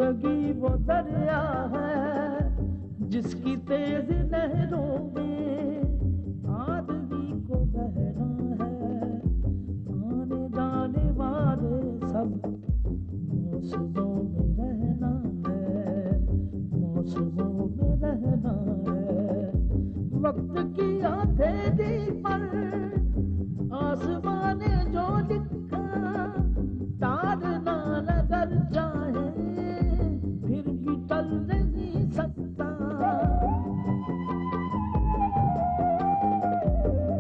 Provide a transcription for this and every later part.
जिंदगी वो दरिया है जिसकी तेज लहरों में आदमी को बहना है। आने जाने वाले सब मौसमों में रहना है, मौसमों में रहना है। वक्त की हथेली पर आसमान ने जो लिखा तारना नजर चाहे फिर भी टल नहीं सकता।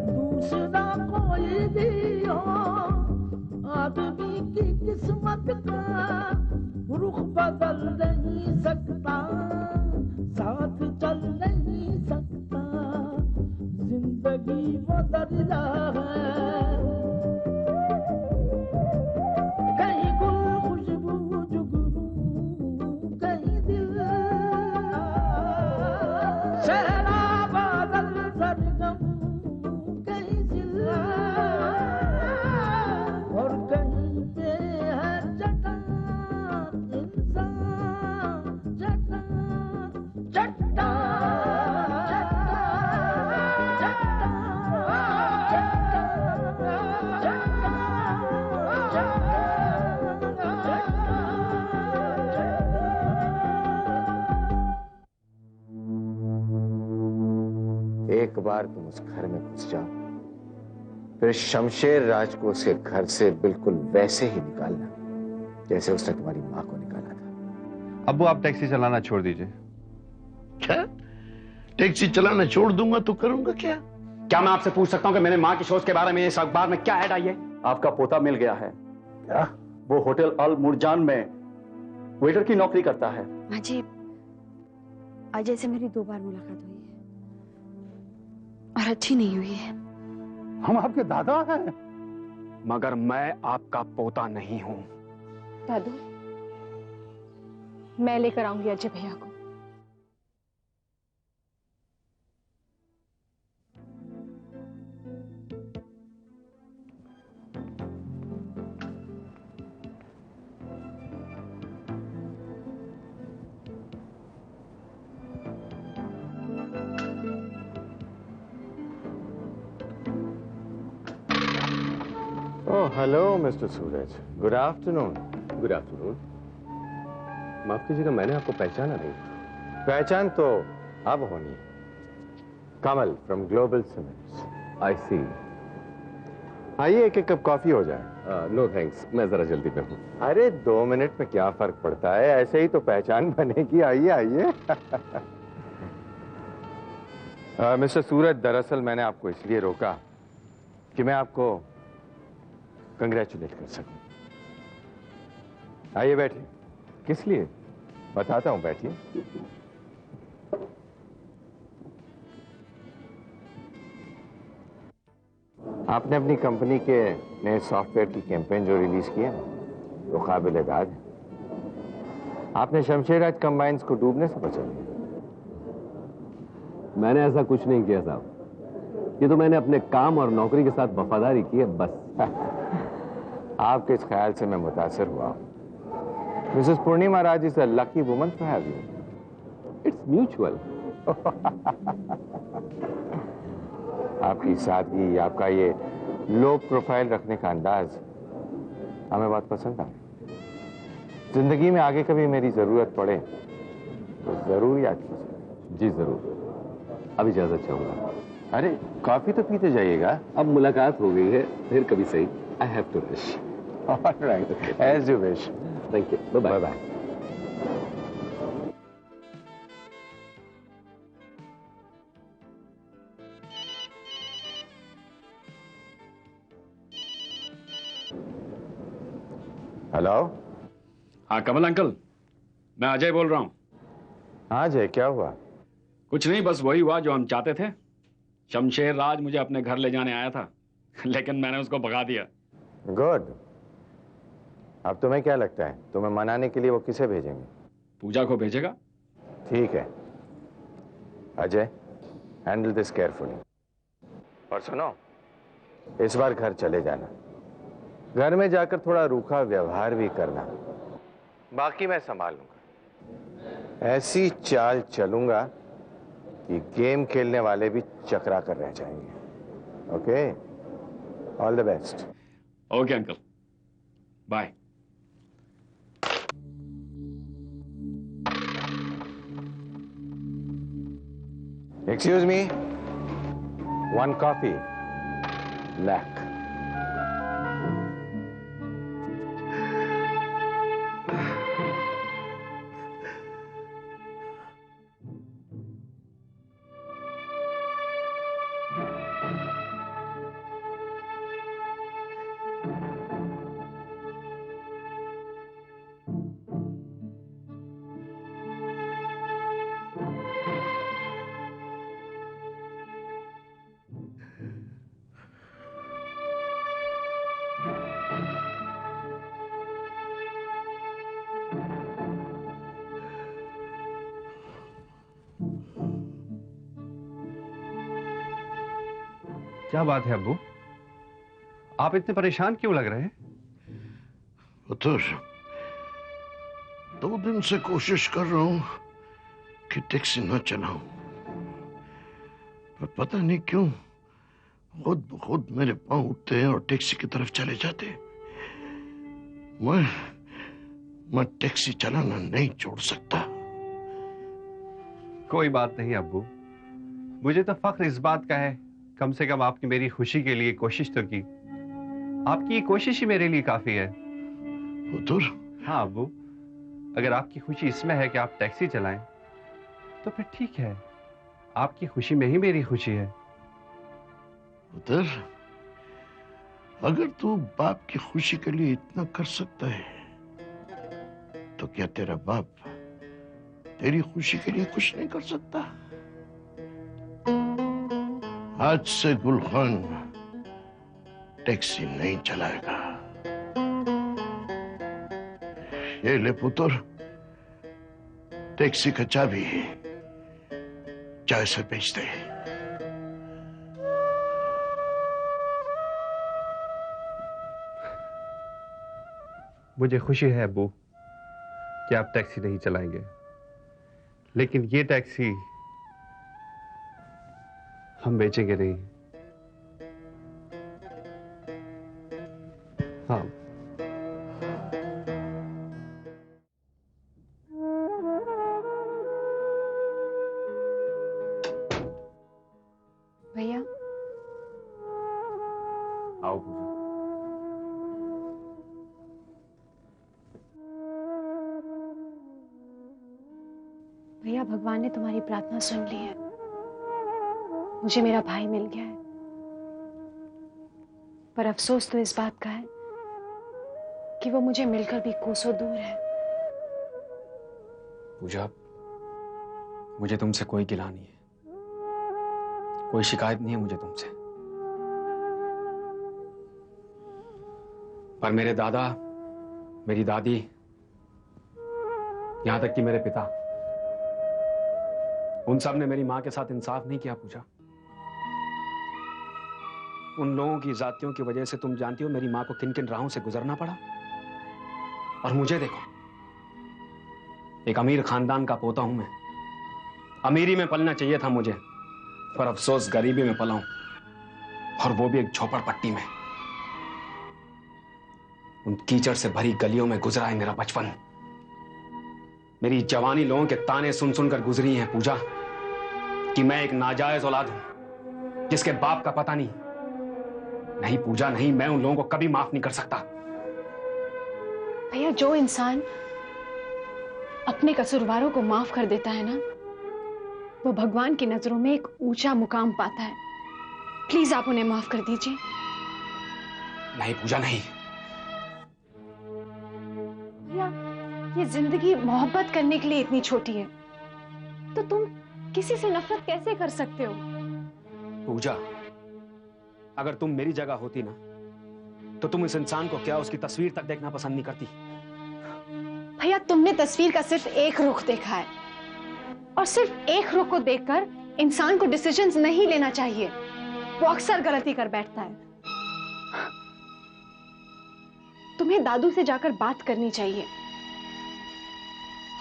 दूसरा कोई भी हो आदमी की किस्मत का रुख बदल नहीं सकता, साथ चल नहीं सकता। जिंदगी वो दरिया है, कहीं गुल खुशबू जुगनू, कहीं दिल सहरा बादल सरगम, कहीं जिला और कहीं पे है चट्टान इंसान, चट्टान चट्टान। एक बार तुम उस घर में घुस जाओ, फिर शमशेर राज को उसके घर से बिल्कुल वैसे ही निकालना जैसे उसने तुम्हारी मां को निकाला था। अब्बू आप टैक्सी चलाना छोड़ दीजिए। क्या टैक्सी चलाना छोड़ दूंगा तो करूंगा क्या? क्या मैं आपसे पूछ सकता हूं कि मैंने मां की सोच के बारे में इस अखबार में क्या ऐड आई है? आपका पोता मिल गया है। क्या? वो होटल अल मुरजान में वेटर की नौकरी करता है। अजीब, अजय से मेरी 2 बार मुलाकात हुई है और अच्छी नहीं हुई है। हम आपके दादा हैं। मगर मैं आपका पोता नहीं हूं। दादू, मैं लेकर आऊंगी अजय भैया को। ओह हेलो मिस्टर सूरज, गुड आफ्टरनून। Good afternoon. माफ कीजिएगा, मैंने आपको पहचाना नहीं। पहचान तो अब होनी है। कमल फ्रॉम ग्लोबल सीमेंट्स। आई सी। आइए एक कप कॉफी हो जाए। नो थैंक्स, मैं जरा जल्दी में हूँ। अरे 2 मिनट में क्या फर्क पड़ता है, ऐसे ही तो पहचान बनेगी। आइए आइए। मिस्टर सूरज, दरअसल मैंने आपको इसलिए रोका कि मैं आपको कंग्रेचुलेट कर सकूं। आइए बैठिए। किस लिए? बताता हूं, बैठिए। आपने अपनी कंपनी के नए सॉफ्टवेयर की कैंपेन जो रिलीज की है वो काबिल-ए-दाद है। आपने शमशेराज कंबाइंस को डूबने से बचा लिया। मैंने ऐसा कुछ नहीं किया साहब, ये तो मैंने अपने काम और नौकरी के साथ वफादारी की है बस। आपके इस ख्याल से मैं मुतासिर हुआ हूं। Mrs Purnima Raj is a lucky woman to have you. It's mutual. आपकी सादगी, आपका ये लो प्रोफाइल रखने का अंदाज हमें बहुत पसंद आया। जिंदगी में आगे कभी मेरी जरूरत पड़े तो जरूर याद कीजिए। जी जरूर। अब इजाजत चाहूंगा। अरे कॉफी तो पीते जाइएगा। अब मुलाकात हो गई है, फिर कभी सही। I have to rush. Alright, as you wish. Thank you. Bye bye. Hello. हाँ कमल अंकल, मैं अजय बोल रहा हूँ। हाँ जय, क्या हुआ? कुछ नहीं, बस वही हुआ जो हम चाहते थे। शमशेर राज मुझे अपने घर ले जाने आया था, लेकिन मैंने उसको भगा दिया। गुड। अब तुम्हें क्या लगता है, तुम्हें मनाने के लिए वो किसे भेजेंगे? पूजा को भेजेगा। ठीक है अजय, हैंडल दिस केयरफुली। और सुनो, इस बार घर चले जाना। घर में जाकर थोड़ा रूखा व्यवहार भी करना, बाकी मैं संभाल लूंगा। ऐसी चाल चलूंगा कि गेम खेलने वाले भी चकरा कर रह जाएंगे। Okay, all the best. Okay uncle, bye. Excuse me, one coffee black. क्या बात है अब्बू, आप इतने परेशान क्यों लग रहे हैं? पुत्र, 2 दिन से कोशिश कर रहा हूं कि टैक्सी न चलाऊं, पर पता नहीं क्यों खुद ब खुद मेरे पांव उठते हैं और टैक्सी की तरफ चले जाते हैं। मैं टैक्सी चलाना नहीं छोड़ सकता। कोई बात नहीं अब्बू, मुझे तो फख्र इस बात का है, कम से कम आपने मेरी खुशी के लिए कोशिश तो की। आपकी ये कोशिश ही मेरे लिए काफी है। पुत्र, हाँ अब्बू, अगर आपकी खुशी इसमें है कि आप टैक्सी चलाएं, तो फिर ठीक है, आपकी खुशी में ही मेरी खुशी है। पुत्र, अगर तू बाप की खुशी के लिए इतना कर सकता है, तो क्या तेरा बाप तेरी खुशी के लिए कुछ नहीं कर सकता? आज से गुलखान टैक्सी नहीं चलाएगा। ये ले पुत्र, टैक्सी का चाबी चाय से बेच दे। मुझे खुशी है अब्बू कि आप टैक्सी नहीं चलाएंगे, लेकिन ये टैक्सी हम बेचेंगे नहीं। हाँ, भैया आओ पूजा। भैया, भगवान ने तुम्हारी प्रार्थना सुन ली है, मुझे मेरा भाई मिल गया है। पर अफसोस तो इस बात का है कि वो मुझे मिलकर भी कोसों दूर है। पूजा, मुझे तुमसे कोई गिला नहीं है, कोई शिकायत नहीं है मुझे तुमसे। पर मेरे दादा, मेरी दादी, यहां तक कि मेरे पिता, उन सब ने मेरी मां के साथ इंसाफ नहीं किया पूजा। उन लोगों की जातियों की वजह से तुम जानती हो मेरी मां को किन किन राहों से गुजरना पड़ा। और मुझे देखो, एक अमीर खानदान का पोता हूं मैं, अमीरी में पलना चाहिए था मुझे, पर अफसोस गरीबी में पला हूं, और वो भी एक झोपड़पट्टी में। उन कीचड़ से भरी गलियों में गुजरा है मेरा बचपन। मेरी जवानी लोगों के ताने सुन सुनकर गुजरी है पूजा, कि मैं एक नाजायज औलाद हूं जिसके बाप का पता नहीं। नहीं पूजा, नहीं, मैं उन लोगों को कभी माफ नहीं कर सकता। भैया, जो इंसान अपने कसूरवारों को माफ कर देता है ना, वो भगवान की नजरों में एक ऊंचा मुकाम पाता है। प्लीज आप उन्हें माफ कर दीजिए। नहीं पूजा, नहीं। भैया, ये जिंदगी मोहब्बत करने के लिए इतनी छोटी है, तो तुम किसी से नफरत कैसे कर सकते हो? पूजा, अगर तुम मेरी जगह होती ना, तो तुम इस इंसान को क्या उसकी तस्वीर तक देखना पसंद नहीं करती? भैया, तुमने तस्वीर का सिर्फ एक रुख देखा है, और सिर्फ एक रुख को देखकर इंसान को डिसीजंस नहीं लेना चाहिए। वो अक्सर गलती कर बैठता है। तुम्हें दादू से जाकर बात करनी चाहिए,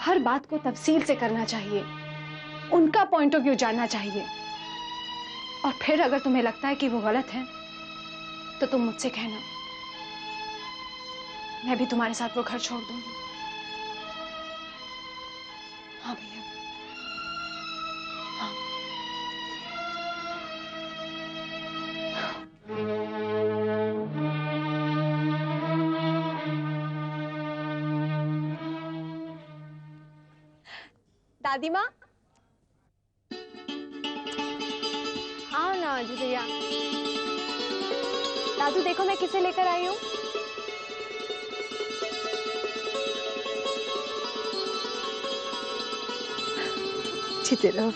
हर बात को तफसील से करना चाहिए, उनका पॉइंट ऑफ व्यू जानना चाहिए। और फिर अगर तुम्हें लगता है कि वो गलत है तो तुम मुझसे कहना, मैं भी तुम्हारे साथ वो घर छोड़ दूंगी। हाँ भैया, हाँ। दादी माँ, आओ ना आजू भैया। दादू देखो मैं किसे लेकर आई हूँ। जीते रहो।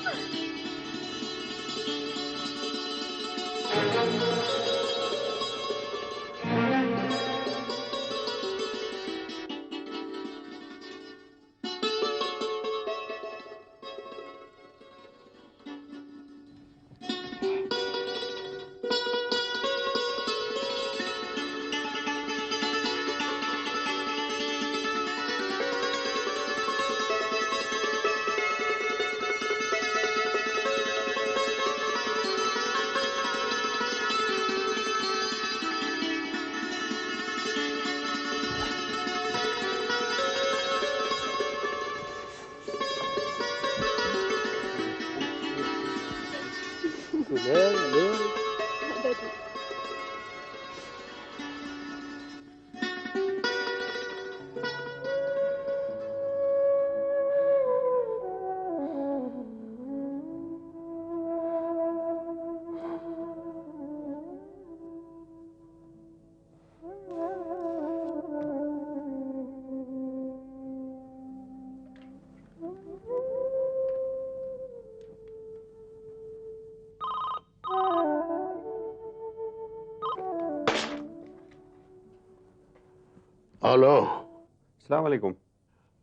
हेलो। अस्सलाम वालेकुम।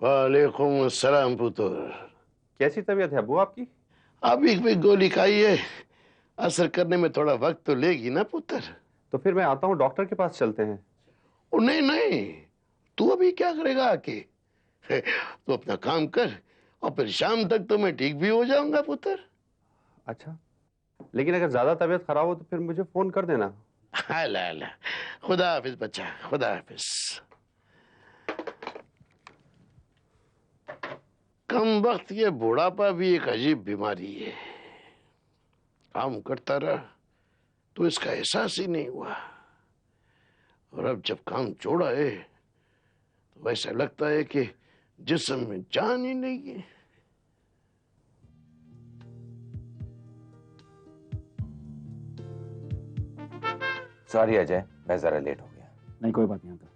वालेकुम अस्सलाम पुत्र। कैसी तबीयत है अबू आपकी? अभी भी गोली खाई है, असर करने में थोड़ा वक्त तो लेगी ना पुत्र। तो फिर मैं आता हूँ, डॉक्टर के पास चलते हैं। ओ नहीं नहीं, तू अभी क्या करेगा आके? तू अपना काम कर और फिर शाम तक तो मैं ठीक भी हो जाऊंगा पुत्र। अच्छा, लेकिन अगर ज्यादा तबीयत खराब हो तो फिर मुझे फोन कर देना। ला ला, खुदा हाफिज बच्चा, खुदा हाफिज। कम वक्त ये बुढ़ापा भी एक अजीब बीमारी है। काम करता रहा तो इसका एहसास ही नहीं हुआ, और अब जब काम छोड़ा है तो वैसा लगता है कि जिस्म में जान ही नहीं है। सॉरी अजय, मैं जरा लेट हो गया। नहीं कोई बात नहीं अंकल।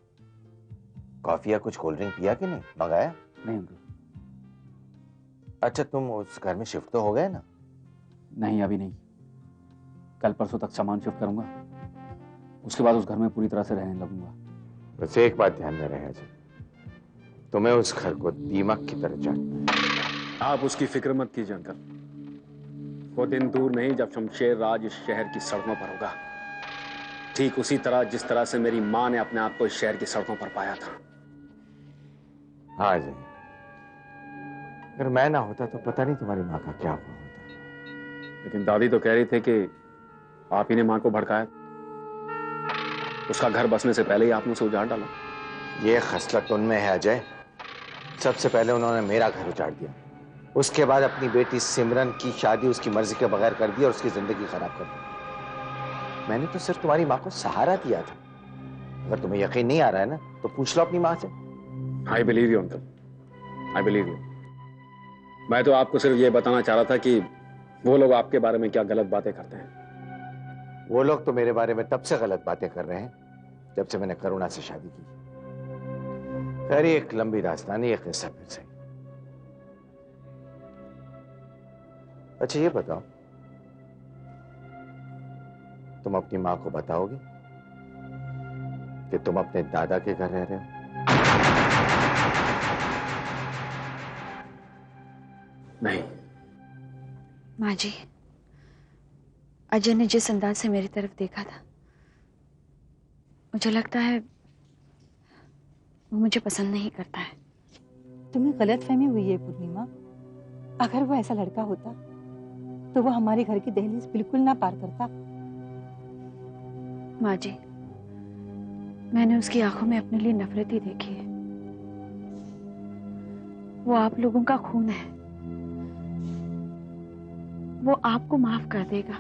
कॉफी या कुछ कोल्ड ड्रिंक पिया कि नहीं? मंगाया? नहीं अंकल। अच्छा, तुम उस घर में शिफ्ट तो हो गए ना? नहीं अभी नहीं, कल परसों तक सामान शिफ्ट करूंगा, उसके बाद उस घर में पूरी तरह से रहने लगूंगा। बस एक बात ध्यान में रहे अजय, तुम्हें उस घर को दीमक की तरह चाटना है। आप उसकी फिक्र मत कीजिए अंकल, वो दिन दूर नहीं जब शमशेर राज इस शहर की सड़कों पर होगा, ठीक उसी तरह जिस तरह से मेरी माँ ने अपने आप को इस शहर की सड़कों पर पाया था। हाँ अजय, अगर मैं ना होता तो पता नहीं तुम्हारी माँ का क्या हुआ होता। लेकिन दादी तो कह रही थी कि आप ही ने माँ को भड़काया, उसका घर बसने से पहले ही आपने उसे उजाड़ डाला। ये खसलत उनमें है अजय। सबसे पहले उन्होंने मेरा घर उजाड़ दिया, उसके बाद अपनी बेटी सिमरन की शादी उसकी मर्जी के बगैर कर दी और उसकी जिंदगी खराब कर दी। मैंने तो सिर्फ तुम्हारी माँ को सहारा दिया था। अगर तुम्हें यकीन नहीं आ रहा है ना तो पूछ लो अपनी माँ से। I believe you uncle, I believe you. मैं तो आपको सिर्फ ये बताना चाह रहा था कि वो लोग आपके बारे में क्या गलत बातें करते हैं। वो लोग तो मेरे बारे में तब से गलत बातें कर रहे हैं जब से मैंने करुणा से शादी की। खैर एक लंबी दास्तानी, एक किस्सा फिर से। अच्छा ये बताओ, तुम अपनी माँ को बताओगे कि तुम अपने दादा के घर रह रहे हो? नहीं। माँ जी, अजय ने जिस अंदाज से मेरी तरफ देखा था, मुझे लगता है वो मुझे पसंद नहीं करता है। तुम्हें गलतफहमी हुई है पूर्णिमा। अगर वो ऐसा लड़का होता तो वो हमारे घर की दहलीज बिल्कुल ना पार करता। माँ जी, मैंने उसकी आंखों में अपने लिए नफरत ही देखी है। वो आप लोगों का खून है, वो आपको माफ कर देगा,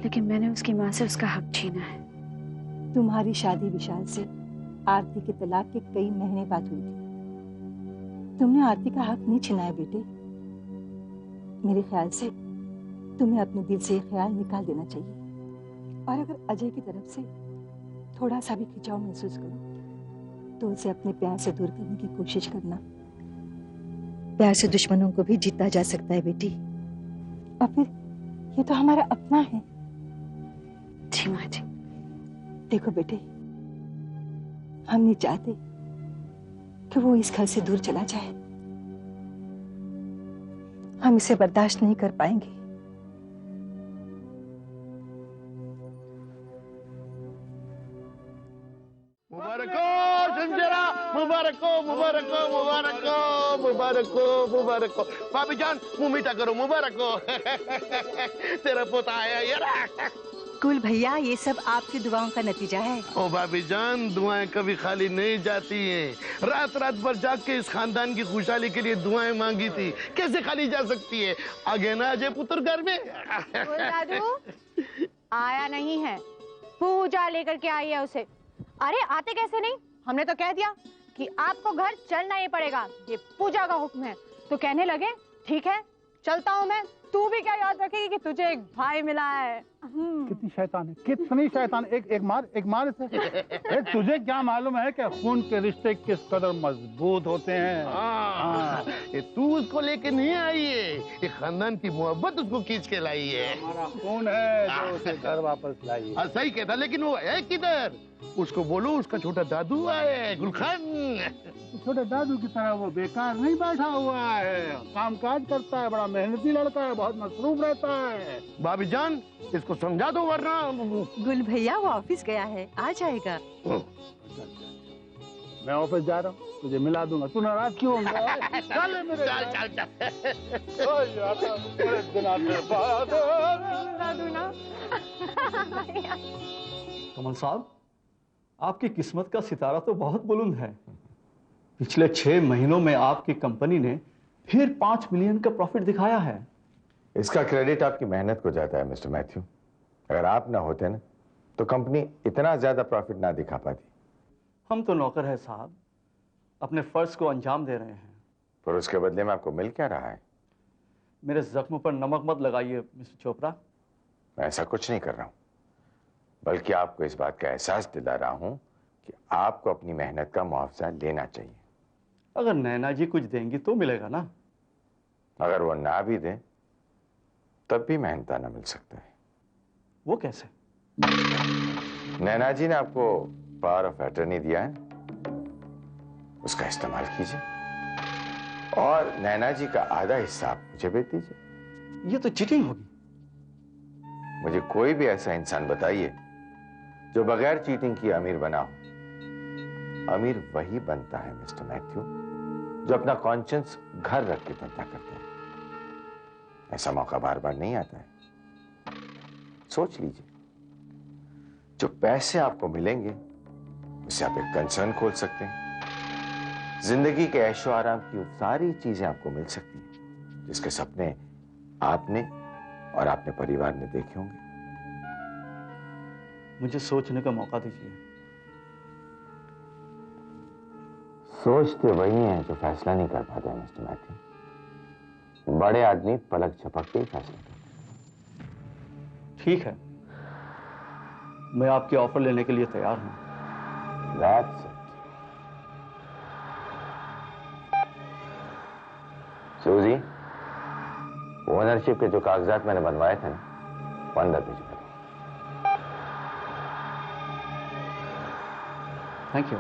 लेकिन मैंने उसकी माँ से उसका हक छीना है। तुम्हारी शादी विशाल से आरती के तलाक के कई महीने बाद हुई थी। तुमने आरती का हक नहीं छीना है बेटे। मेरे ख्याल से तुम्हें अपने दिल से ये ख्याल निकाल देना चाहिए। और अगर अजय की तरफ से थोड़ा सा भी खिंचाव महसूस करो तो उसे अपने प्यार से दूर करने की कोशिश करना। प्यार से दुश्मनों को भी जीता जा सकता है बेटी। और फिर ये तो हमारा अपना है। जी माँ जी। देखो बेटे, हम नहीं चाहते कि वो इस घर से दूर चला जाए। हम इसे बर्दाश्त नहीं कर पाएंगे। मुबारक हो संजरा, मुबारक हो, मुबारक हो, मुबारक हो, मुबारक हो, मुबारक हो। भाभी जान मुंह मीठा करो, मुबारक हो। तेरा पोता आया यार। कुल भैया, ये सब आपकी दुआओं का नतीजा है। ओ भाभी जान, दुआएं कभी खाली नहीं जाती हैं। रात रात भर जाग के इस खानदान की खुशहाली के लिए दुआएं मांगी थी, कैसे खाली जा सकती है? आगे ना अजय पुत्र घर में। दादू आया नहीं है, पूजा लेकर के आई है उसे। अरे आते कैसे नहीं? हमने तो कह दिया कि आपको घर चलना ही पड़ेगा, ये पूजा का हुक्म है। तो कहने लगे ठीक है चलता हूँ मैं। तू भी क्या याद रखेगी कि तुझे एक भाई मिला है। कितनी शैतान है, कितनी शैतान। एक मार इसे। तुझे क्या मालूम है कि खून के रिश्ते किस कदर मजबूत होते हैं। ये तू उसको लेके नहीं आई है, ये खानदान की मोहब्बत उसको खींच के लाई है। हमारा खून है जो उसे घर वापस लाई है। सही कहता, लेकिन वो है किधर? उसको बोलो उसका छोटा दादू आया है, गुलखान। छोटे दादू की तरह वो बेकार नहीं बैठा हुआ है, कामकाज करता है, बड़ा मेहनती लड़का है, बहुत मसरूफ रहता है। भाभी जान इसको समझा दो वरना। गुल भैया वो ऑफिस गया है, आ जाएगा। मैं ऑफिस जा रहा हूँ, तुझे मिला दूंगा। तू नाराज क्यों होगा? चल मेरे कमल साहब, आपकी किस्मत का सितारा तो बहुत बुलंद है। पिछले 6 महीनों में आपकी कंपनी ने फिर 5 मिलियन का प्रॉफिट दिखाया है। इसका क्रेडिट आपकी मेहनत को जाता है मिस्टर मैथ्यू। अगर आप ना होते ना तो कंपनी इतना ज्यादा प्रॉफिट ना दिखा पाती। हम तो नौकर है साहब, अपने फर्ज को अंजाम दे रहे हैं। पर उसके बदले में आपको मिल क्या रहा है? मेरे जख्म पर नमक मत लगाइए मिस्टर चोपड़ा। मैं ऐसा कुछ नहीं कर रहा हूं, बल्कि आपको इस बात का एहसास दिला रहा हूं कि आपको अपनी मेहनत का मुआवजा लेना चाहिए। अगर नैना जी कुछ देंगी तो मिलेगा ना। अगर वो ना भी दें तब भी मेहनताना मिल सकता है। वो कैसे? नैना जी ने आपको पावर ऑफ अटर्नी दिया है, उसका इस्तेमाल कीजिए और नैना जी का आधा हिस्सा आप मुझे भेज दीजिए। ये तो चीटिंग होगी। मुझे कोई भी ऐसा इंसान बताइए जो बगैर चीटिंग किए अमीर बना हो। अमीर वही बनता है मिस्टर मैथ्यू जो अपना कॉन्शियंस घर रख के धंधा करता है। ऐसा मौका बार बार नहीं आता है। सोच लीजिए, जो पैसे आपको मिलेंगे उससे आप एक कंसर्न खोल सकते हैं। जिंदगी के ऐशो आराम की वो सारी चीजें आपको मिल सकती हैं जिसके सपने आपने और अपने परिवार ने देखे होंगे। मुझे सोचने का मौका दीजिए। सोचते वही हैं जो फैसला नहीं कर पाते मिस्टर मैथ्यू। बड़े आदमी पलक झपक के ही फैसला करते। ठीक है, मैं आपकी ऑफर लेने के लिए तैयार हूं। That's it. सूजी, ओनरशिप के जो कागजात मैंने बनवाए थे ना, वो अंदर भिजवा दो। Thank you.